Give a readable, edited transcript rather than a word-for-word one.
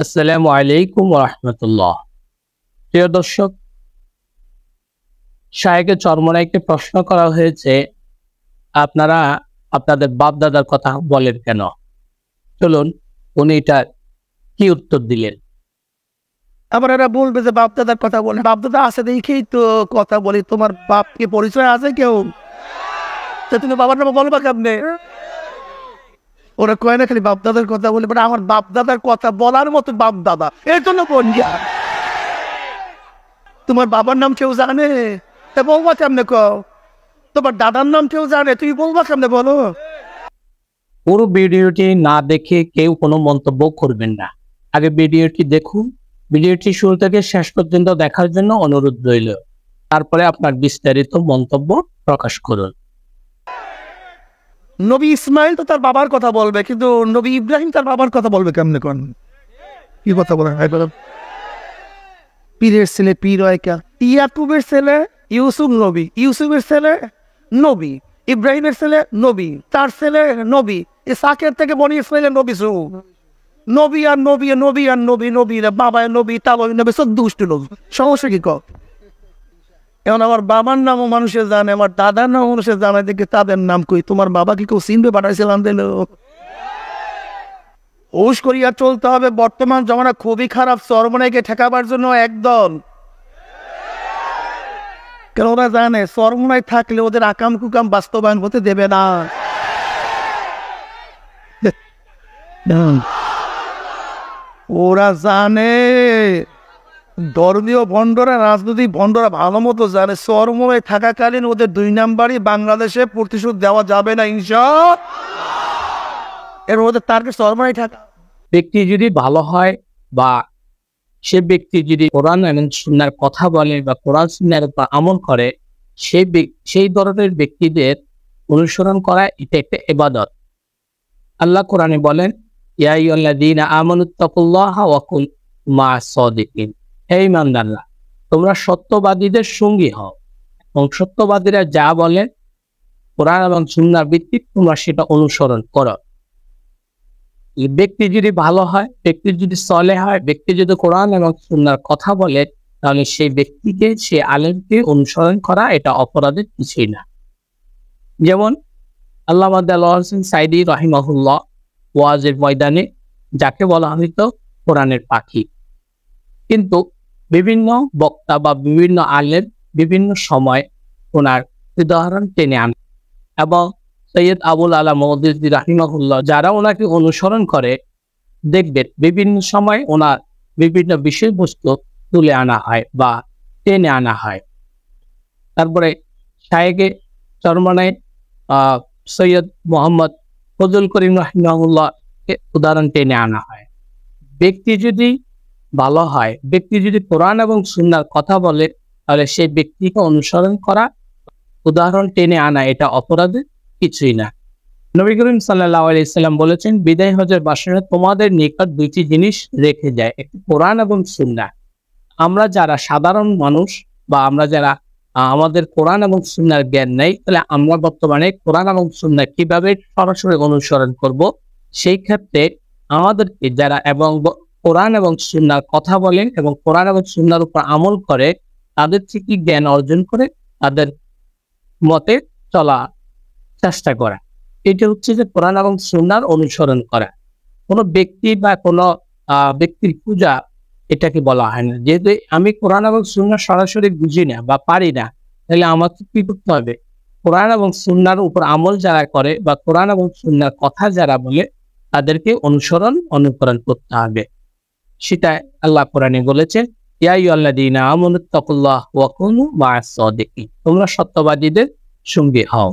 আসসালামু আলাইকুম ওয়া রাহমাতুল্লাহ। প্রিয় দর্শক, শায়েখে চরমোনাইকে প্রশ্ন করা হয়েছে, আপনারা আপনাদের বাপ দাদার কথা বলেন কেন? চলুন উনি এটার কি উত্তর দিলেন। আবার এরা বলবে যে বাপ দাদার কথা বলে, বাপ দাদা আছে দেখেই তো কথা বলি। তোমার বাপকে পরিচয় আছে কেউ? তা তুমি বাবার নাম বলবা কেমনে? ওরা কয় না খালি বাপ দাদার কথা বলে, বাট আমার বাপ দাদার কথা বলার মতো বাপ দাদা, এর জন্য বলিয়া তোমার বাবার নাম কেউ জানে? তা বলবা কেমনে? কও তোমার দাদার নাম কেউ জানে, তুমি বলবা কেমনে বলো? পুরো ভিডিওটি না দেখে কেউ কোনো মন্তব্য করবেন না। আগে ভিডিওটি দেখুন। ভিডিওটি শুরু থেকে শেষ পর্যন্ত দেখার জন্য অনুরোধ রইল। তারপরে আপনার বিস্তারিত মন্তব্য প্রকাশ করুন। নবী ইসমাইল তো তার বাবার কথা বলবে, কিন্তু নবী ইব্রাহিম তার বাবার কথা বলবে কেমনে? কোন কি কথা বলে? পীরের ছেলে পীর হয় কে? ইয়াকুবের ছেলে ইউসুফ নবী, ইউসুফের ছেলে নবী, ইব্রাহিমের ছেলে নবী, তার ছেলে নবী, ইসহাকের থেকে বনি ইসমাইলের নবী শুরু। নবী আর নবী, নবী আর নবী, নবী বাবা নবী, তালবী নবী, সব দুষ্ট নবী। সমস্যা কি? এখন আমার বাবার নামও মানুষের জানে, আমার দাদার নাম মানুষের জানে, দেখে তাদের নাম কই? তোমার বাবা কি কেউ চিনবে? পাঠাইছিলাম দিল হুশ করিয়া চলতে হবে। বর্তমান জমানা খুবই খারাপ। চরমোনাইকে ঠেকাবার জন্য একদল, কেন ওরা জানে চরমোনাই থাকলে ওদের আকাম কুকাম বাস্তবায়ন হতে দেবে না। ওরা জানে, ধর্মীয় ভণ্ডরা, রাজনৈতিক ভণ্ডরা ভালো মতো জানে চরমোনাই থাকাকালীন ওদের 2 নাম্বারই বাংলাদেশে প্রতিশোধ দেওয়া যাবে না ইনশাআল্লাহ। এর ওদের টার্গেট চরমোনাই থাকা। ব্যক্তি যদি ভালো হয় বা সে ব্যক্তি যদি কোরআন এবং সুন্নাহর কথা বলে বা কোরআন সুন্নাহর উপর আমল করে, সেই ধরনের ব্যক্তিদের অনুসরণ করা এটা একটা ইবাদত। আল্লাহ কোরআনে বলেন, ইয়া আইয়ুহাল্লাযীনা আমানুত্তাকুল্লাহা ওয়া কুনু মা'আস সাদিকিন। হে ঈমানদাররা, তোমরা সত্যবাদীদের সঙ্গী হও এবং সত্যবাদীরা যা বলে কোরআন এবং সুন্নাহর ভিত্তিক তোমরা সেটা অনুসরণ করো। ব্যক্তি যদি ভালো হয়, ব্যক্তি যদি সলেহ হয়, ব্যক্তি যদি কোরআন এবং সুন্নাহর কথা বলে, তাহলে সেই ব্যক্তিকে, সে আলেমকে অনুসরণ করা এটা অপরাধের কিছুই না। যেমন আল্লামা দেলোয়ার হোসেন সাঈদী রাহিমাহুল্লাহ ওয়াজের ময়দানে যাকে বলা হইতো কোরআনের পাখি, কিন্তু বিভিন্ন বক্তা বা বিভিন্ন আলেম বিভিন্ন সময় ওনার উদাহরণ টেনে আনে এবং সৈয়দ আবুল আলা মওদুদী রাহিমাহুল্লাহ যারা ওনাকে অনুসরণ করে, দেখবেন বিভিন্ন সময় ওনার বিভিন্ন বিষয়বস্তু তুলে আনা হয় বা টেনে আনা হয়। তারপরে শায়েখে চরমোনাই সৈয়দ মোহাম্মদ ফজল করিম রাহিমাহুল্লাহকে উদাহরণ টেনে আনা হয়। ব্যক্তি যদি ভালো হয়, ব্যক্তি যদি কোরআন এবং সুন্নাহর কথা বলে, তাহলে সেই ব্যক্তিকে অনুসরণ করা, উদাহরণ টেনে আনা এটা অপরাধের কিছুই না। নবী করিম সাল্লাল্লাহু আলাইহি সাল্লাম বলেছেন, বিদায় হজের বাসনে তোমাদের নিকট 2টি জিনিস রেখে যায়, একটি কোরআন এবং সুন্নাহ। আমরা যারা সাধারণ মানুষ বা আমরা যারা আমাদের কোরআন এবং সুন্নাহর জ্ঞান নেই, তাহলে আমরা বর্তমানে কোরআন এবং সুন্নাহ কিভাবে সরাসরি অনুসরণ করব, সেই ক্ষেত্রে আমাদেরকে যারা এবং কোরআন এবং সুন্নাহর কথা বলেন এবং কোরআন এবং সুন্নাহর উপর আমল করে, তাদের থেকে জ্ঞান অর্জন করে তাদের মতে চলা চেষ্টা করা, এটা হচ্ছে যে কোরআন এবং সুন্নাহর অনুসরণ করা। কোনো ব্যক্তি বা কোনো ব্যক্তির পূজা এটাকে বলা হয় না। যেহেতু আমি কোরআন এবং সুন্নাহ সরাসরি বুঝি না বা পারি না, তাহলে আমাকে কি করতে হবে? কোরআন এবং সুন্নাহর উপর আমল যারা করে বা কোরআন এবং সুন্নাহর কথা যারা বলে, তাদেরকে অনুকরণ করতে হবে। সেটা আল্লাহ কোরআনে বলেছেন, ইয়া আইয়ুহাল্লাযীনা আমানুত্তাকুল্লাহা ওয়া কুনু মা'আস সাদিকিন। তোমরা সত্যবাদীদের সঙ্গী হও।